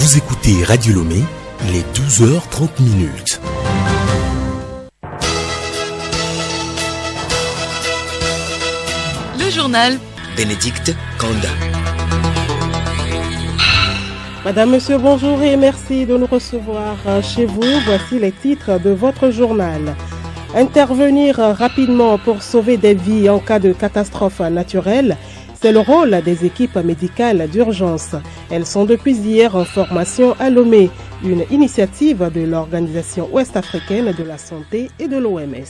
Vous écoutez Radio Lomé, les 12h30. Le journal Bénédicte Kanda. Madame, Monsieur, bonjour et merci de nous recevoir chez vous. Voici les titres de votre journal. Intervenir rapidement pour sauver des vies en cas de catastrophe naturelle, c'est le rôle des équipes médicales d'urgence. Elles sont depuis hier en formation à Lomé, une initiative de l'Organisation ouest-africaine de la santé et de l'OMS.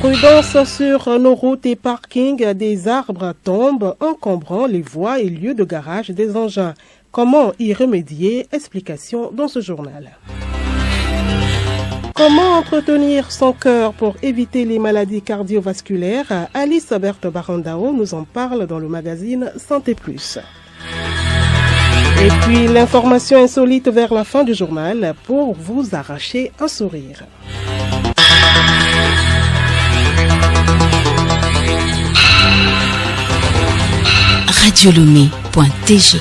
Prudence sur nos routes et parkings, des arbres tombent encombrant les voies et lieux de garage des engins. Comment y remédier? Explication dans ce journal. Comment entretenir son cœur pour éviter les maladies cardiovasculaires? Alice Berthe Barandao nous en parle dans le magazine Santé Plus. Et puis l'information insolite vers la fin du journal pour vous arracher un sourire. Radiolomé.tg.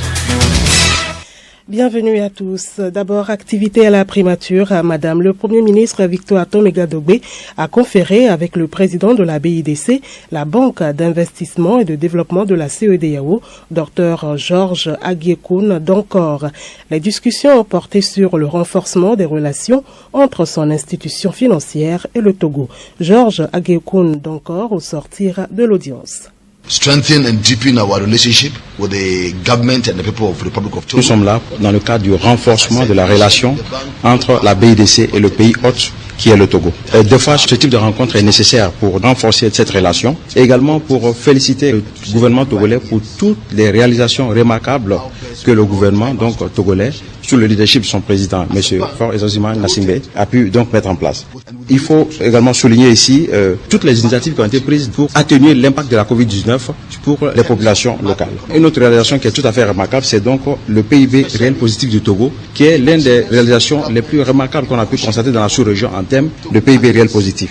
Bienvenue à tous. D'abord, activité à la primature. Madame le Premier ministre Victor Atomegadogbe a conféré avec le président de la BIDC, la Banque d'investissement et de développement de la CEDEAO, Dr Georges Agyekoun Dankor. Les discussions ont porté sur le renforcement des relations entre son institution financière et le Togo. Georges Agyekoun Dankor au sortir de l'audience. Strengthen and deepen our relationship with the government and the people of the Republic of Togo. Nous sommes là dans le cadre du renforcement de la relation entre la BIDC et le pays hôte qui est le Togo. Des fois, ce type de rencontre est nécessaire pour renforcer cette relation et également pour féliciter le gouvernement togolais pour toutes les réalisations remarquables que le gouvernement togolais, sous le leadership de son président, M. Faure Ezozimana Nassimbe, a pu donc mettre en place. Il faut également souligner ici toutes les initiatives qui ont été prises pour atténuer l'impact de la COVID-19 pour les populations locales. Une autre réalisation qui est tout à fait remarquable, c'est donc le PIB réel positif du Togo, qui est l'une des réalisations les plus remarquables qu'on a pu constater dans la sous-région en termes de PIB réel positif.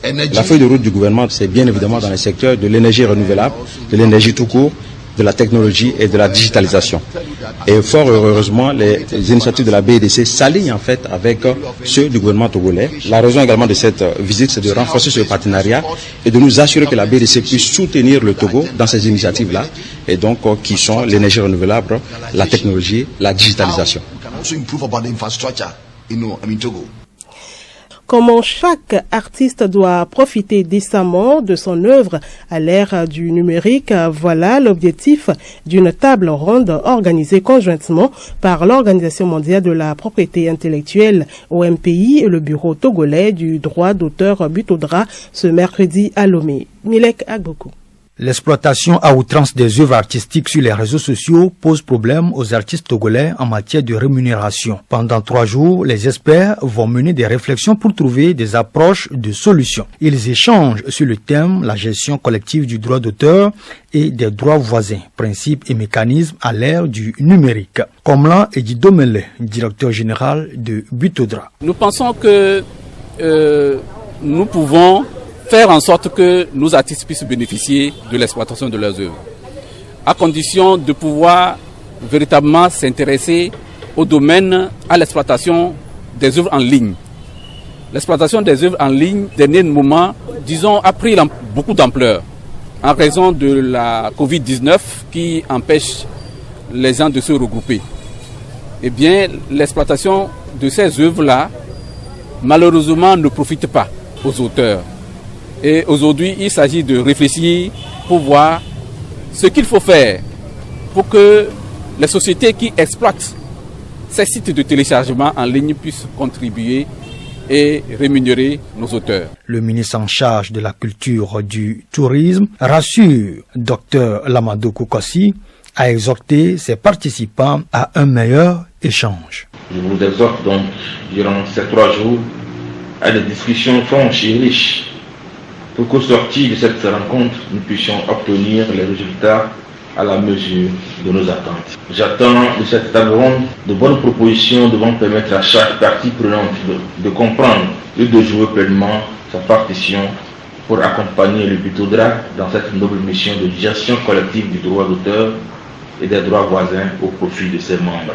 La feuille de route du gouvernement, c'est bien évidemment dans les secteurs de l'énergie renouvelable, de l'énergie tout court, de la technologie et de la digitalisation. Et fort heureusement, les initiatives de la BIDC s'alignent en fait avec ceux du gouvernement togolais. La raison également de cette visite, c'est de renforcer ce partenariat et de nous assurer que la BIDC puisse soutenir le Togo dans ces initiatives-là, et donc qui sont l'énergie renouvelable, la technologie, la digitalisation. Comment chaque artiste doit profiter décemment de son œuvre à l'ère du numérique. Voilà l'objectif d'une table ronde organisée conjointement par l'Organisation mondiale de la propriété intellectuelle OMPI et le bureau togolais du droit d'auteur Butodra ce mercredi à Lomé. Milek Agbokou. L'exploitation à outrance des œuvres artistiques sur les réseaux sociaux pose problème aux artistes togolais en matière de rémunération. Pendant 3 jours, les experts vont mener des réflexions pour trouver des approches de solutions. Ils échangent sur le thème la gestion collective du droit d'auteur et des droits voisins, principes et mécanismes à l'ère du numérique. Comme l'a dit Domele, directeur général de Butodra. Nous pensons que nous pouvons faire en sorte que nos artistes puissent bénéficier de l'exploitation de leurs œuvres, à condition de pouvoir véritablement s'intéresser au domaine, à l'exploitation des œuvres en ligne. L'exploitation des œuvres en ligne, dernier moment, disons, a pris beaucoup d'ampleur en raison de la Covid-19 qui empêche les gens de se regrouper. Eh bien, l'exploitation de ces œuvres-là, malheureusement, ne profite pas aux auteurs. Et aujourd'hui, il s'agit de réfléchir pour voir ce qu'il faut faire pour que les sociétés qui exploitent ces sites de téléchargement en ligne puissent contribuer et rémunérer nos auteurs. Le ministre en charge de la culture du tourisme rassure Dr Lamadou Koukossi a exhorté ses participants à un meilleur échange. Je vous exhorte donc durant ces 3 jours à des discussions franches et riches pour qu'au sortir de cette rencontre, nous puissions obtenir les résultats à la mesure de nos attentes. J'attends de cette table ronde de bonnes propositions devant permettre à chaque partie prenante de comprendre et de jouer pleinement sa partition pour accompagner le Butodra dans cette noble mission de gestion collective du droit d'auteur et des droits voisins au profit de ses membres.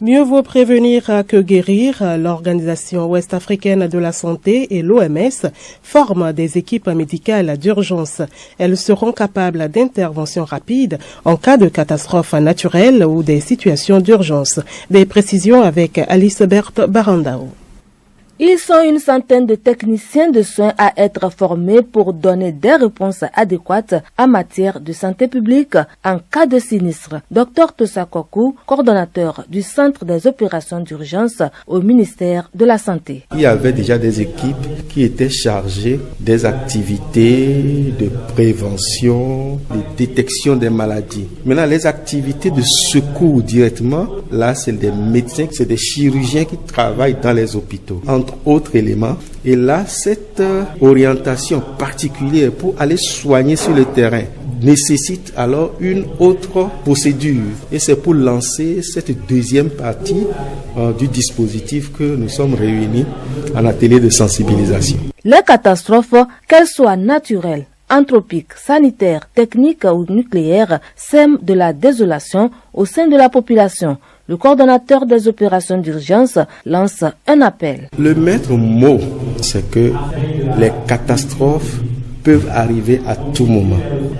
Mieux vaut prévenir que guérir. L'Organisation ouest-africaine de la santé et l'OMS forment des équipes médicales d'urgence. Elles seront capables d'intervention rapide en cas de catastrophe naturelle ou des situations d'urgence. Des précisions avec Alice Berthe Barandao. Ils sont une centaine de techniciens de soins à être formés pour donner des réponses adéquates en matière de santé publique en cas de sinistre. Dr Tosakoku, coordonnateur du Centre des opérations d'urgence au ministère de la Santé. Il y avait déjà des équipes qui étaient chargées des activités de prévention, de détection des maladies. Maintenant, les activités de secours directement, là, c'est des médecins, c'est des chirurgiens qui travaillent dans les hôpitaux. Entre autres éléments. Et là, cette orientation particulière pour aller soigner sur le terrain nécessite alors une autre procédure. Et c'est pour lancer cette deuxième partie du dispositif que nous sommes réunis en atelier de sensibilisation. Les catastrophes, qu'elles soient naturelles, anthropiques, sanitaires, techniques ou nucléaires, sèment de la désolation au sein de la population. Le coordonnateur des opérations d'urgence lance un appel. Le maître mot, c'est que les catastrophes peuvent arriver à tout moment.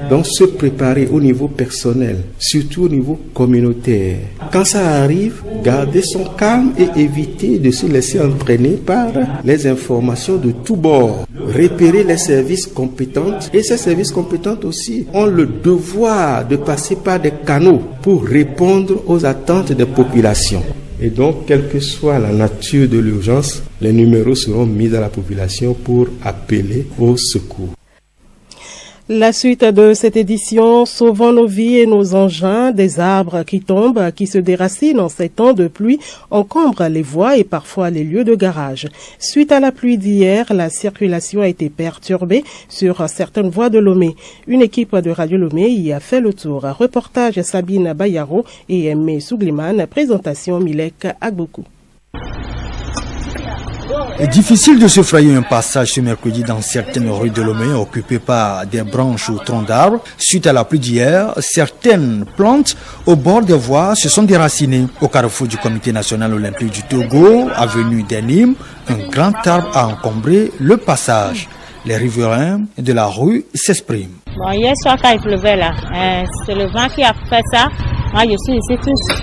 Donc se préparer au niveau personnel, surtout au niveau communautaire. Quand ça arrive, garder son calme et éviter de se laisser entraîner par les informations de tous bords. Repérer les services compétents et ces services compétents aussi ont le devoir de passer par des canaux pour répondre aux attentes des populations. Et donc, quelle que soit la nature de l'urgence, les numéros seront mis à la population pour appeler au secours. La suite de cette édition, sauvant nos vies et nos engins, des arbres qui tombent, qui se déracinent en ces temps de pluie, encombrent les voies et parfois les lieux de garage. Suite à la pluie d'hier, la circulation a été perturbée sur certaines voies de Lomé. Une équipe de Radio Lomé y a fait le tour. Reportage Sabine Bayaro et Aimé Sougliman, présentation Milek Agbokou. Difficile de se frayer un passage ce mercredi dans certaines rues de Lomé occupées par des branches ou troncs d'arbres. Suite à la pluie d'hier, certaines plantes au bord des voies se sont déracinées. Au carrefour du Comité national olympique du Togo, avenue des Nîmes, un grand arbre a encombré le passage. Les riverains de la rue s'expriment. Bon, hier soir quand il pleuvait là, c'est le vent qui a fait ça. Moi je suis ici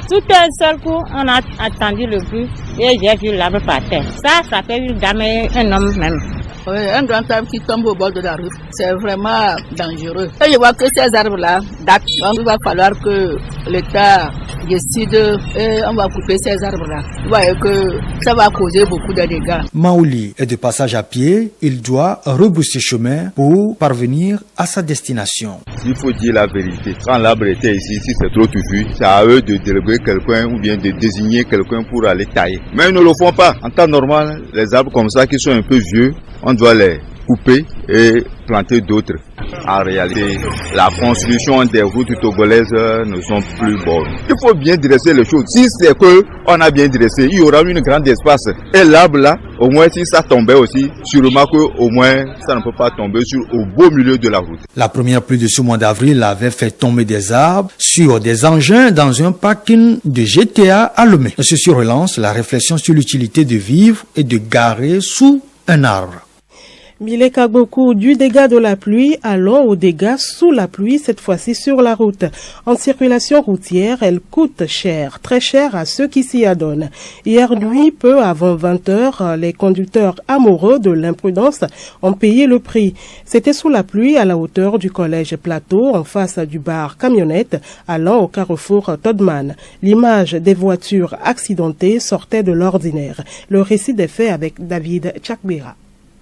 tout un seul coup, on a attendu le bruit et j'ai vu l'arbre par terre. Ça fait une dame et un homme même. Oui, un grand arbre qui tombe au bord de la rue, c'est vraiment dangereux. Et je vois que ces arbres-là datent, donc il va falloir que l'État décide et on va couper ces arbres-là. Vous voyez que ça va causer beaucoup de dégâts. Maouli est de passage à pied, il doit rebrousser chemin pour parvenir à sa destination. Il faut dire la vérité. Quand l'arbre était ici, si c'est trop touffu, c'est à eux de délivrer quelqu'un ou bien de désigner quelqu'un pour aller tailler. Mais ils ne le font pas. En temps normal, les arbres comme ça qui sont un peu vieux, on doit les couper et planter d'autres. En réalité, la construction des routes togolaises ne sont plus bonnes. Il faut bien dresser les choses. Si c'est qu'on a bien dressé, il y aura une grande espace. Et l'arbre là, au moins si ça tombait aussi, sûrement qu'au moins ça ne peut pas tomber au beau milieu de la route. La première pluie de ce mois d'avril avait fait tomber des arbres sur des engins dans un parking de GTA à Lomé. Ceci relance la réflexion sur l'utilité de vivre et de garer sous un arbre. Milek Agbokou, du dégât de la pluie, allons aux dégâts sous la pluie, cette fois-ci sur la route. En circulation routière, elle coûte cher, très cher à ceux qui s'y adonnent. Hier nuit, peu avant 20 heures, les conducteurs amoureux de l'imprudence ont payé le prix. C'était sous la pluie à la hauteur du collège Plateau, en face du bar Camionnette, allant au carrefour Todman. L'image des voitures accidentées sortait de l'ordinaire. Le récit des faits avec David Tchakbira.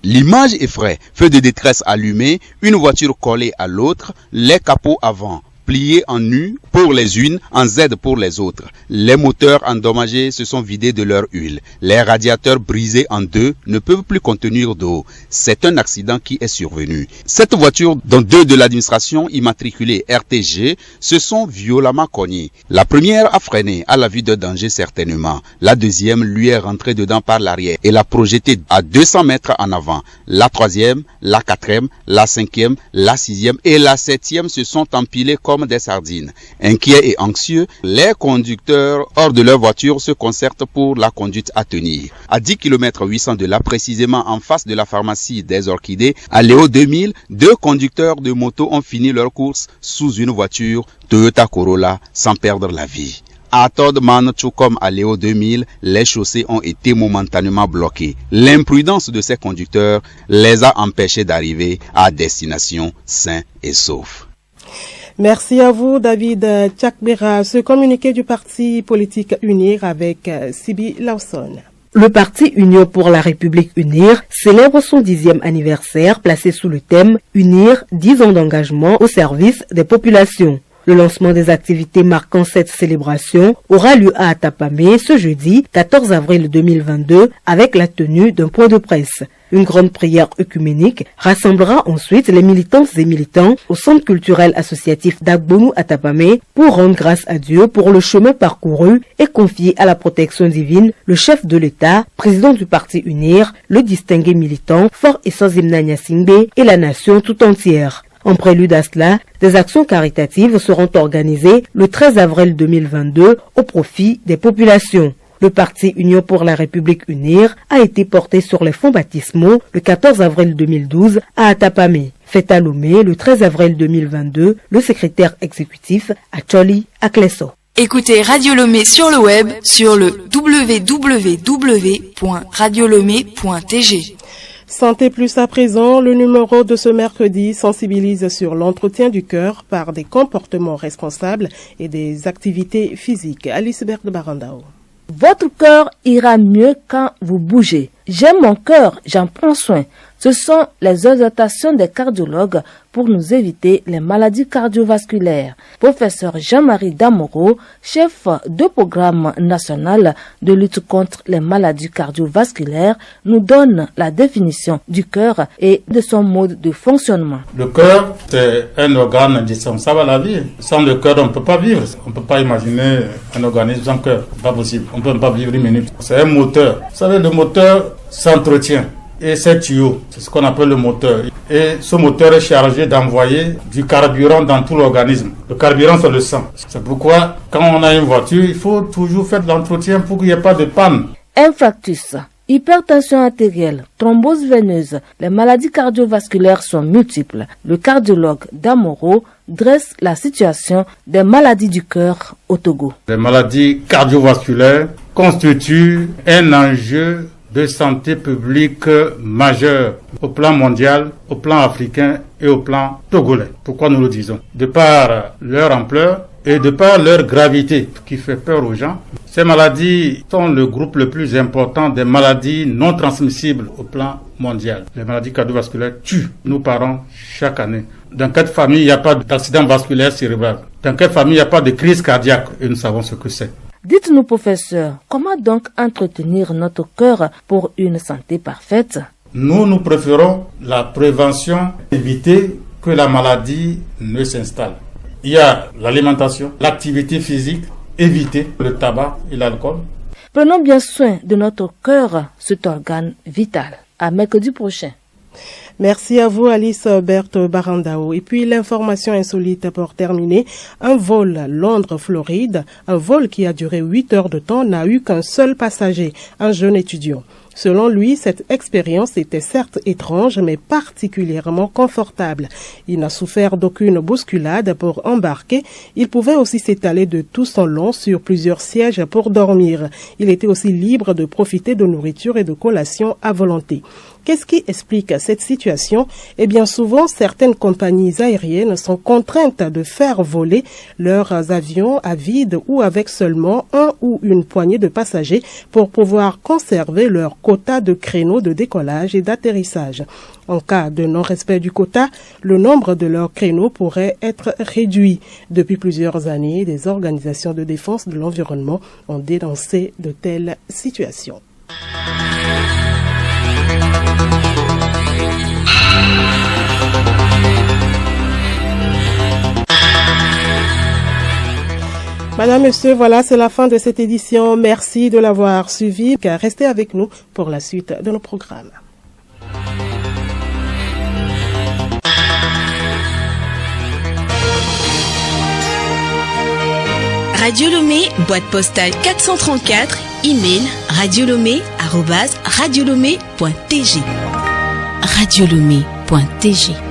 L'image effraie, feu de détresse allumé, une voiture collée à l'autre, les capots avant, pliés en nu, pour les unes, en Z pour les autres. Les moteurs endommagés se sont vidés de leur huile. Les radiateurs brisés en deux ne peuvent plus contenir d'eau. C'est un accident qui est survenu. Cette voiture, dont deux de l'administration immatriculée RTG, se sont violemment cognées. La première a freiné à la vue de danger certainement. La deuxième lui est rentrée dedans par l'arrière et l'a projetée à 200 mètres en avant. La troisième, la quatrième, la cinquième, la sixième et la septième se sont empilées comme des sardines. Inquiets et anxieux, les conducteurs hors de leur voiture se concertent pour la conduite à tenir. À 10 km 800 de là, précisément en face de la pharmacie des Orchidées, à Léo 2000, deux conducteurs de moto ont fini leur course sous une voiture Toyota Corolla sans perdre la vie. À Todman, tout comme à Léo 2000, les chaussées ont été momentanément bloquées. L'imprudence de ces conducteurs les a empêchés d'arriver à destination sains et saufs. Merci à vous, David Tchakbera. Ce communiqué du parti politique UNIR avec Sibi Lawson. Le parti Union pour la République UNIR célèbre son 10e anniversaire placé sous le thème UNIR 10 ans d'engagement au service des populations. Le lancement des activités marquant cette célébration aura lieu à Atapamé ce jeudi 14 avril 2022 avec la tenue d'un point de presse. Une grande prière œcuménique rassemblera ensuite les militantes et militants au centre culturel associatif d'Agbonu Atapamé pour rendre grâce à Dieu pour le chemin parcouru et confier à la protection divine le chef de l'État, président du parti UNIR, le distingué militant Fort Essenzimna Nyasingbe et la nation tout entière. En prélude à cela, des actions caritatives seront organisées le 13 avril 2022 au profit des populations. Le parti Union pour la République UNIR a été porté sur les fonds baptismaux le 14 avril 2012 à Atapamé. Fait à Lomé le 13 avril 2022, le secrétaire exécutif à Choli Akleso. Écoutez Radio Lomé sur le web sur le www.radiolomé.tg. Santé Plus à présent, le numéro de ce mercredi sensibilise sur l'entretien du cœur par des comportements responsables et des activités physiques. Alice Berthe Barandao. Votre cœur ira mieux quand vous bougez. J'aime mon cœur, j'en prends soin. Ce sont les exhortations des cardiologues pour nous éviter les maladies cardiovasculaires. Professeur Jean-Marie Damoro, chef de programme national de lutte contre les maladies cardiovasculaires, nous donne la définition du cœur et de son mode de fonctionnement. Le cœur, c'est un organe indispensable à la vie. Sans le cœur, on ne peut pas vivre. On ne peut pas imaginer un organisme sans cœur. C'est pas possible. On ne peut pas vivre une minute. C'est un moteur. Vous savez, le moteur s'entretient. Et ces tuyaux, c'est ce qu'on appelle le moteur. Et ce moteur est chargé d'envoyer du carburant dans tout l'organisme. Le carburant, c'est le sang. C'est pourquoi, quand on a une voiture, il faut toujours faire de l'entretien pour qu'il n'y ait pas de panne. Infarctus, hypertension artérielle, thrombose veineuse, les maladies cardiovasculaires sont multiples. Le cardiologue Damoro dresse la situation des maladies du cœur au Togo. Les maladies cardiovasculaires constituent un enjeu de santé publique majeur au plan mondial, au plan africain et au plan togolais. Pourquoi nous le disons? De par leur ampleur et de par leur gravité qui fait peur aux gens, ces maladies sont le groupe le plus important des maladies non transmissibles au plan mondial. Les maladies cardiovasculaires tuent nos parents chaque année. Dans quelle famille il n'y a pas d'accident vasculaire cérébral? Dans quelle famille il n'y a pas de crise cardiaque? Et nous savons ce que c'est. Dites-nous, professeur, comment donc entretenir notre cœur pour une santé parfaite? Nous préférons la prévention, éviter que la maladie ne s'installe. Il y a l'alimentation, l'activité physique, éviter le tabac et l'alcool. Prenons bien soin de notre cœur, cet organe vital. À mercredi prochain. Merci à vous, Alice Berthe Barandao. Et puis, l'information insolite pour terminer. Un vol Londres-Floride, un vol qui a duré 8 heures de temps, n'a eu qu'un seul passager, un jeune étudiant. Selon lui, cette expérience était certes étrange, mais particulièrement confortable. Il n'a souffert d'aucune bousculade pour embarquer. Il pouvait aussi s'étaler de tout son long sur plusieurs sièges pour dormir. Il était aussi libre de profiter de nourriture et de collations à volonté. Qu'est-ce qui explique cette situation? Eh bien souvent, certaines compagnies aériennes sont contraintes de faire voler leurs avions à vide ou avec seulement un ou une poignée de passagers pour pouvoir conserver leur quota de créneaux de décollage et d'atterrissage. En cas de non-respect du quota, le nombre de leurs créneaux pourrait être réduit. Depuis plusieurs années, des organisations de défense de l'environnement ont dénoncé de telles situations. Madame, Monsieur, voilà, c'est la fin de cette édition. Merci de l'avoir suivi. Restez avec nous pour la suite de nos programmes. Radio Lomé, boîte postale 434, email radiolomé@radiolomé.tg. radiolomé.tg